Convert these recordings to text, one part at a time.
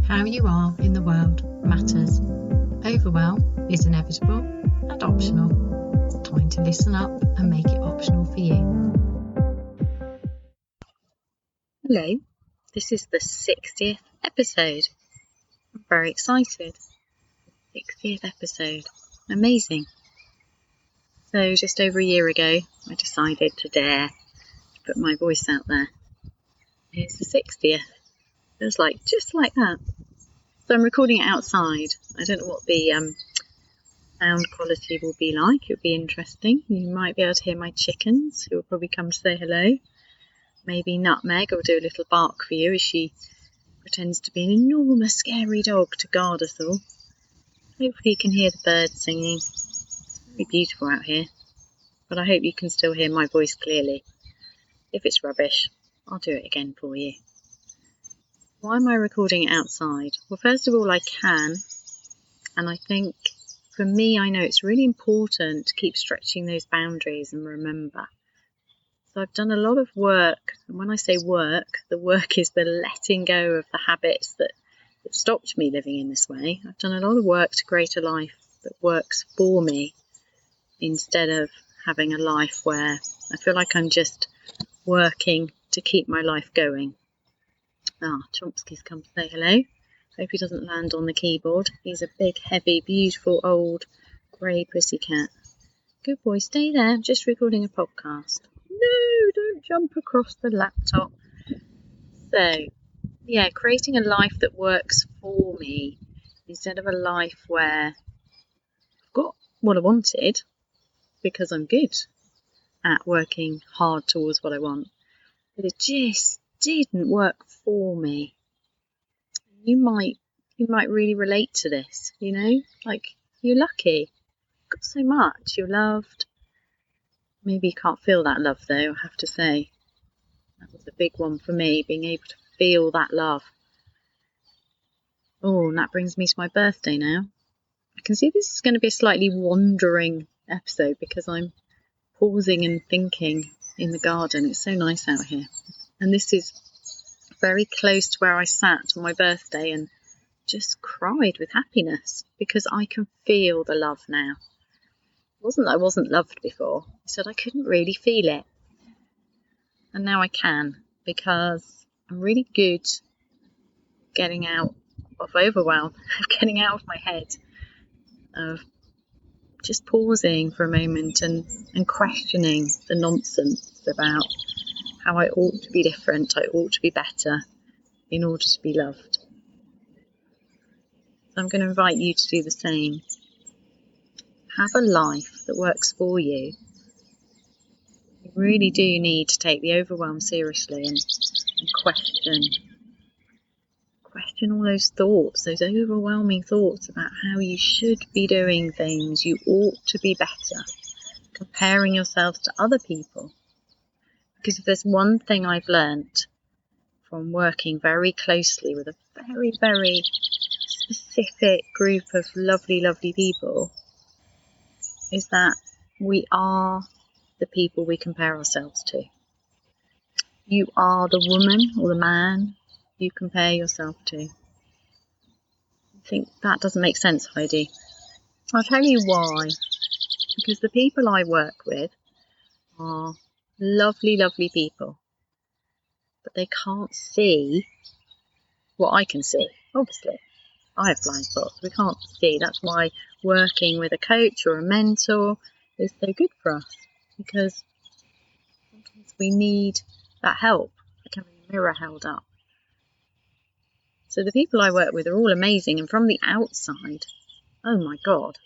How you are in the world matters. Overwhelm is inevitable and optional. Time to listen up and make it optional for you. Hello, this is the 60th episode. I'm very excited. 60th episode. Amazing. So just over a year ago, I decided to dare to put my voice out there. Here's the 60th. It was just like that. So I'm recording it outside. I don't know what the sound quality will be like. It'll be interesting. You might be able to hear my chickens, who will probably come to say hello. Maybe Nutmeg will do a little bark for you as she pretends to be an enormous scary dog to guard us all. Hopefully you can hear the birds singing. It's very beautiful out here, but I hope you can still hear my voice clearly. If it's rubbish, I'll do it again for you. Why am I recording it outside? Well, first of all, I can, and I think for me, I know it's really important to keep stretching those boundaries and remember. So I've done a lot of work, and when I say work, the work is the letting go of the habits that stopped me living in this way. I've done a lot of work to create a life that works for me instead of having a life where I feel like I'm just working to keep my life going. Chomsky's come to say hello. Hope he doesn't land on the keyboard. He's a big, heavy, beautiful, old, grey pussycat. Good boy, stay there. I'm just recording a podcast. No, don't jump across the laptop. So, creating a life that works for me instead of a life where I've got what I wanted because I'm good at working hard towards what I want, but it just didn't work for me. You might really relate to this, you're lucky. You've got so much, you're loved. Maybe you can't feel that love though, I have to say. That was a big one for me, being able to feel that love. Oh, and that brings me to my birthday now. I can see this is going to be a slightly wandering episode because I'm pausing and thinking in the garden. It's so nice out here. And this is very close to where I sat on my birthday and just cried with happiness because I can feel the love now. It wasn't that I wasn't loved before. I said I couldn't really feel it. And now I can because I'm really good getting out of overwhelm, getting out of my head, of just pausing for a moment and questioning the nonsense about how I ought to be different, I ought to be better in order to be loved. So I'm going to invite you to do the same. Have a life that works for you. You really do need to take the overwhelm seriously and question all those thoughts, those overwhelming thoughts about how you should be doing things, you ought to be better, comparing yourself to other people. Because if there's one thing I've learnt from working very closely with a very, very specific group of lovely, lovely people, is that we are the people we compare ourselves to. You are the woman or the man you compare yourself to. I think that doesn't make sense, Heidi. I'll tell you why. Because the people I work with are lovely, lovely people. But they can't see what I can see, obviously. I have blind spots. We can't see. That's why working with a coach or a mentor is so good for us. Because sometimes we need that help, like having a mirror held up. So the people I work with are all amazing, and from the outside, oh my God,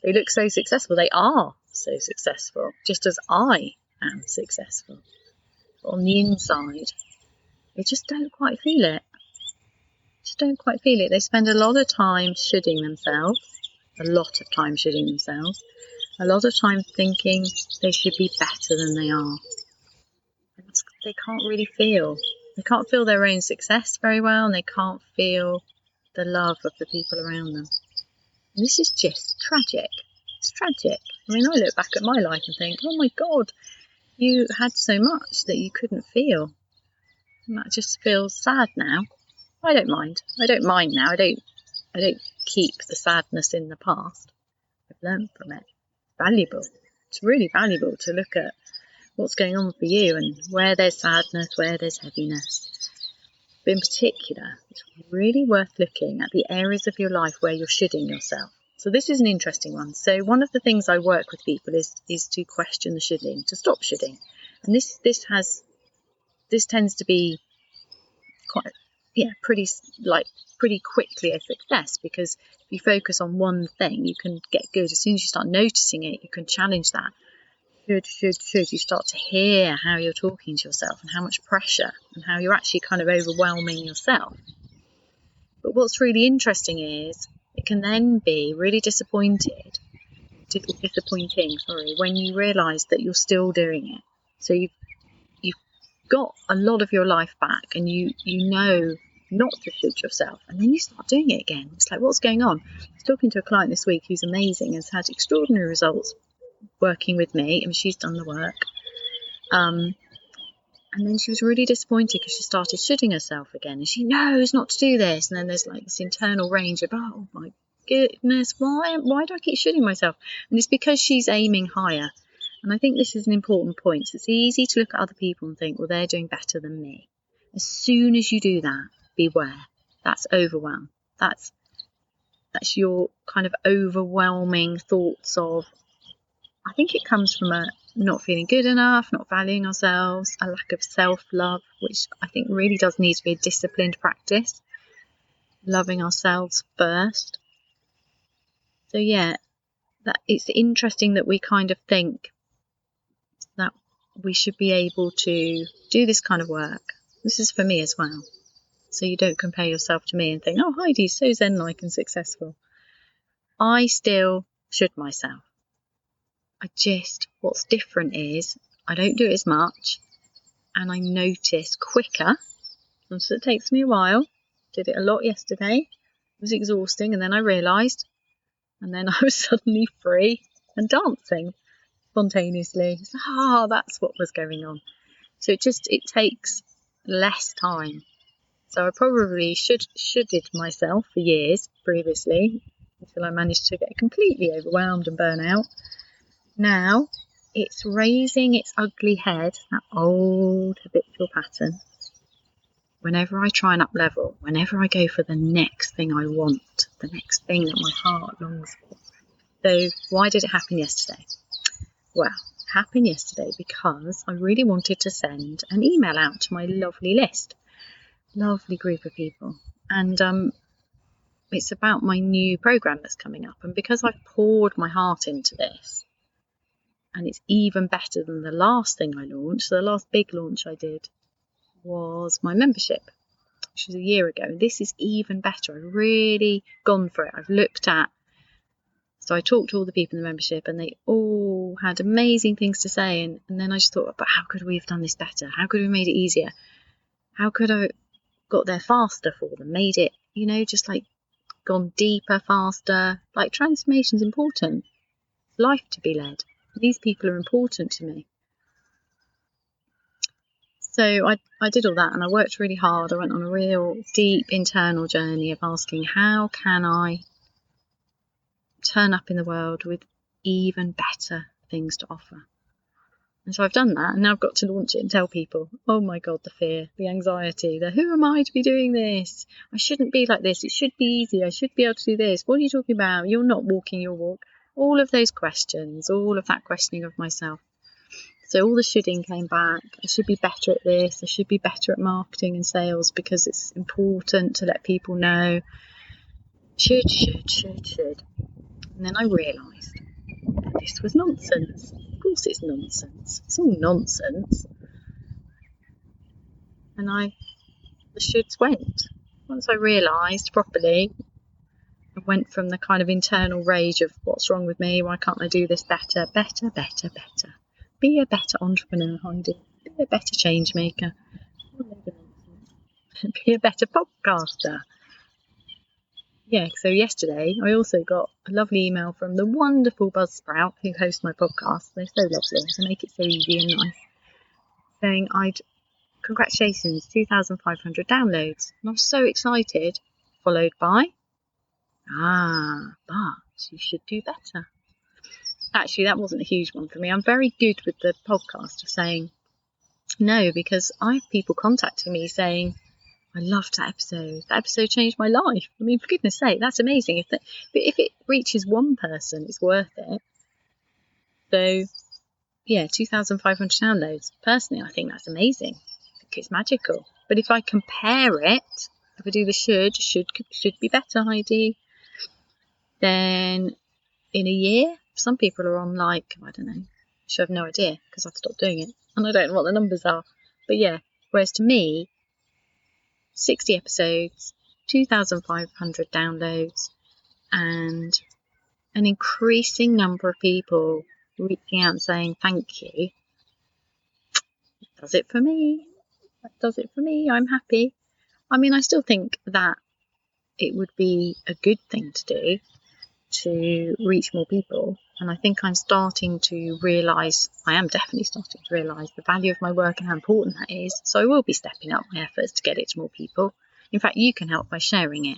they look so successful. They are so successful, just as I am successful. But on the inside, they just don't quite feel it. They spend a lot of time shoulding themselves, a lot of time thinking they should be better than they are. They can't really feel. They can't feel their own success very well, and they can't feel the love of the people around them. And this is just tragic. It's tragic. I mean, I look back at my life and think, oh my God, you had so much that you couldn't feel. And that just feels sad now. I don't mind. I don't mind now. I don't keep the sadness in the past. I've learned from it. It's valuable. It's really valuable to look at what's going on for you and where there's sadness, where there's heaviness. But in particular, it's really worth looking at the areas of your life where you're shoulding yourself. So this is an interesting one. So one of the things I work with people is to question the shoulding, to stop shoulding. And this tends to be quite, pretty quickly a success, because if you focus on one thing, you can get good. As soon as you start noticing it, you can challenge that. Should. You start to hear how you're talking to yourself and how much pressure and how you're actually kind of overwhelming yourself. But what's really interesting is it can then be really disappointing, when you realise that you're still doing it. So you've got a lot of your life back and you know not to should yourself, and then you start doing it again. It's like, what's going on? I was talking to a client this week who's amazing, has had extraordinary results working with me, and she's done the work. And then she was really disappointed because she started shoulding herself again, and she knows not to do this. And then there's like this internal range of, oh my goodness, why do I keep shoulding myself? And it's because she's aiming higher. And I think this is an important point. So it's easy to look at other people and think, well, they're doing better than me. As soon as you do that, beware. That's overwhelm. That's your kind of overwhelming thoughts of, I think it comes from a not feeling good enough, not valuing ourselves, a lack of self-love, which I think really does need to be a disciplined practice. Loving ourselves first. So yeah, that it's interesting that we kind of think that we should be able to do this kind of work. This is for me as well. So you don't compare yourself to me and think, oh, Heidi's so zen-like and successful. I still should myself. What's different is I don't do it as much, and I notice quicker. So it takes me a while. Did it a lot yesterday. It was exhausting, and then I realised, and then I was suddenly free and dancing spontaneously. That's what was going on. So it takes less time. So I probably shoulded myself for years previously, until I managed to get completely overwhelmed and burn out. Now it's raising its ugly head, that old habitual pattern. Whenever I try and up level, whenever I go for the next thing I want, the next thing that my heart longs for. So why did it happen yesterday? Well, it happened yesterday because I really wanted to send an email out to my lovely list. Lovely group of people. And it's about my new program that's coming up. And because I've poured my heart into this, and it's even better than the last thing I launched. So the last big launch I did was my membership, which was a year ago. This is even better. I've really gone for it. I've looked at. So I talked to all the people in the membership, and they all had amazing things to say. And then I just thought, but how could we have done this better? How could we have made it easier? How could I got there faster for them? Made it, just like gone deeper, faster. Like transformation's important. Life to be led. These people are important to me. So I did all that, and I worked really hard. I went on a real deep internal journey of asking, how can I turn up in the world with even better things to offer? And so I've done that, and now I've got to launch it and tell people, oh my God, the fear, the anxiety, the who am I to be doing this? I shouldn't be like this. It should be easy. I should be able to do this. What are you talking about? You're not walking your walk. All of those questions, all of that questioning of myself. So all the shoulding came back. I should be better at this. I should be better at marketing and sales because it's important to let people know. Should. And then I realised this was nonsense. Of course it's nonsense. It's all nonsense. And the shoulds went. Once I realised properly, I went from the kind of internal rage of what's wrong with me, why can't I do this better. Be a better entrepreneur, Heidi. Be a better change maker. Be a better podcaster. Yeah, so yesterday I also got a lovely email from the wonderful Buzzsprout who hosts my podcast. They're so lovely. They make it so easy and nice. Saying I'd congratulations, 2,500 downloads. And I was so excited, followed by, but you should do better. Actually, that wasn't a huge one for me. I'm very good with the podcast of saying no, because I have people contacting me saying, I loved that episode. That episode changed my life. I mean, for goodness sake, that's amazing. But if it reaches one person, it's worth it. So, yeah, 2,500 downloads. Personally, I think that's amazing. I think it's magical. But if I compare it, if I do the should be better, Heidi, then in a year, some people are on like, I don't know, I have no idea because I've stopped doing it and I don't know what the numbers are. But yeah, whereas to me, 60 episodes, 2,500 downloads, and an increasing number of people reaching out and saying thank you. That does it for me. That does it for me. I'm happy. I mean, I still think that it would be a good thing to do to reach more people. And I think I'm starting to realise, I am definitely starting to realise the value of my work and how important that is. So I will be stepping up my efforts to get it to more people. In fact, you can help by sharing it.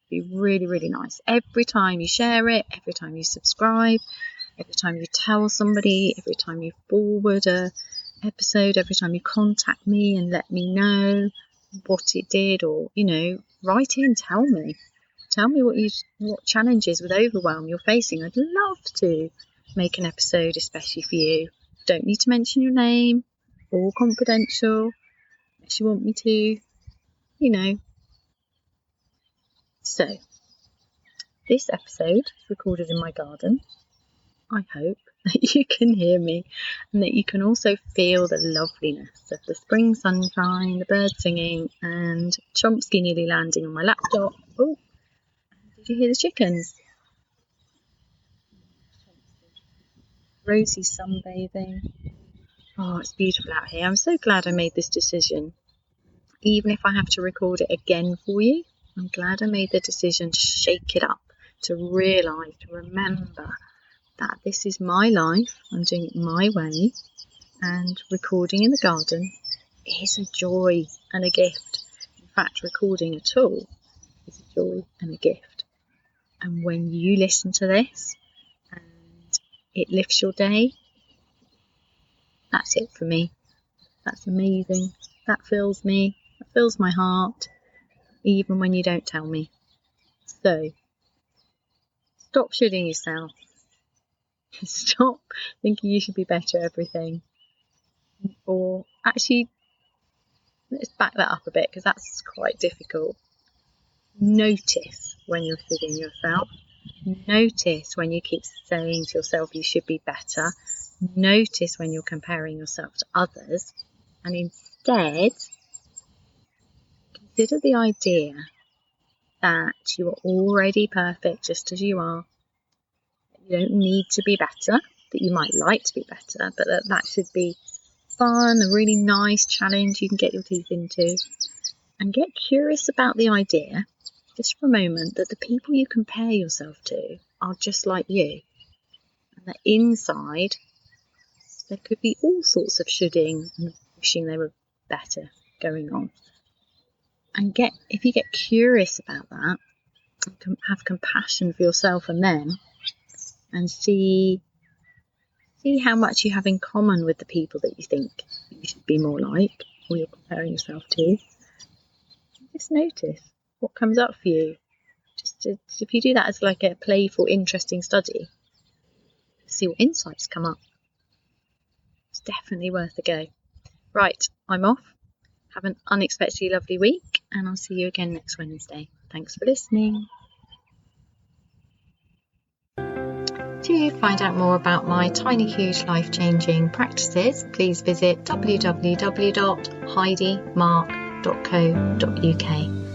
It'd be really, really nice. Every time you share it, every time you subscribe, every time you tell somebody, every time you forward a episode, every time you contact me and let me know what it did, or, you know, write in, tell me what challenges with overwhelm you're facing. I'd love to make an episode especially for you. Don't need to mention your name, all confidential, unless you want me to, you know. So, this episode is recorded in my garden. I hope that you can hear me and that you can also feel the loveliness of the spring sunshine, the birds singing, and Chomsky nearly landing on my laptop. Oh, did you hear the chickens? Rosie's sunbathing. Oh, it's beautiful out here. I'm so glad I made this decision. Even if I have to record it again for you, I'm glad I made the decision to shake it up, to realise, to remember that this is my life. I'm doing it my way, and recording in the garden is a joy and a gift. In fact, recording at all is a joy and a gift. And when you listen to this and it lifts your day, that's it for me. That's amazing. That fills me. That fills my heart, even when you don't tell me. So, stop shoulding yourself. Stop thinking you should be better at everything. Or actually, let's back that up a bit, because that's quite difficult. Notice when you're shoulding yourself. Notice when you keep saying to yourself you should be better. Notice when you're comparing yourself to others. And instead, consider the idea that you are already perfect just as you are. You don't need to be better, that you might like to be better, but that should be fun, a really nice challenge you can get your teeth into. And get curious about the idea, just for a moment, that the people you compare yourself to are just like you. And that inside, there could be all sorts of shoulding and wishing they were better going on. And if you get curious about that, and have compassion for yourself and them, and see how much you have in common with the people that you think you should be more like, or you're comparing yourself to. Just notice what comes up for you. If you do that as like a playful, interesting study, see what insights come up. It's definitely worth a go. Right, I'm off. Have an unexpectedly lovely week, and I'll see you again next Wednesday. Thanks for listening. To find out more about my tiny, huge, life-changing practices, please visit www.heidimark.co.uk.